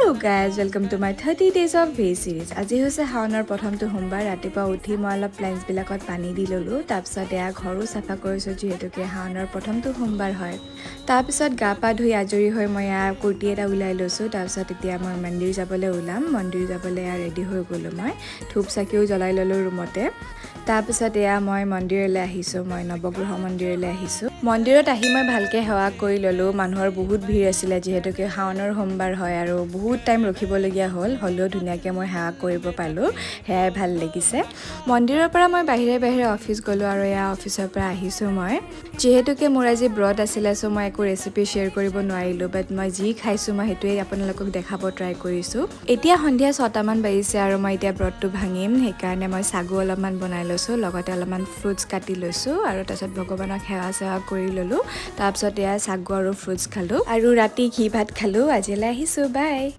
Hello guys, welcome to my 30 days of veg series. আজি হৈছে শাওনৰ প্ৰথমটো সোমবাৰ ৰাতিপুৱা উঠি মই অলপ প্লেন্টছ বিলাকত পানী দি ললো তাৰপিছত এয়া ঘৰো চাফা কৰিছো যিহেতুকে শাওনৰ প্ৰথমটো সোমবাৰ হয় তাৰপিছত গা পা ধুই আজৰি হৈ মই কুৰ্তি এটা উলাই লৈছো তাৰপিছত এতিয়া মই মন্দিৰ যাবলৈ ওলাম মন্দিৰ যাবলৈ ৰেডি হৈ গলো মই ধূপ চাকিও জ্বলাই ললো ৰুমতে তাৰপিছত এয়া মই মন্দিৰলৈ আহিছো মই নৱগ্ৰহ মন্দিৰলৈ আহিছো মন্দিৰত আহি মই ভালকে সেৱা কৰি ললো মানুহৰ বহুত ভিৰ আছিল যেহেতুকে শাওনৰ সোমবাৰ হয় আৰু বহুত টাইম ৰখিবলগীয়া হলেও ধুনীয়াকৈ মই সেৱা কৰিব পালো হেয়াই ভাল লাগিছে মন্দিৰৰ পৰা মই বাহিৰে অফিচ গলো আৰু এয়া অফিচৰ পৰা আহিছো মই যেহেতুকে মোৰ আজি ব্ৰত আছিলে সো মই একো ৰেচিপি শেয়াৰ কৰিব নোৱাৰিলো বাট মই যি খাইছো মই হেতুৱে আপোনালোকক দেখাব ট্ৰাই কৰিছো এতিয়া সন্ধিয়া 6টা মান বাজিছে আৰু মই এতিয়া ব্ৰতটো ভাঙিম সেইকাৰণে মই সাগু অলপমান বনাই লৈছো লগতে অলপমান ফ্ৰুটছ কাটি লৈছো আৰু তাৰপিছত ভগৱানক সেৱা কৰি ললো তাৰপিছত এয়া সাগু আৰু ফ্ৰুটছ খালো আৰু ৰাতি ঘি ভাত খালো আজিলৈ আহিছো বাই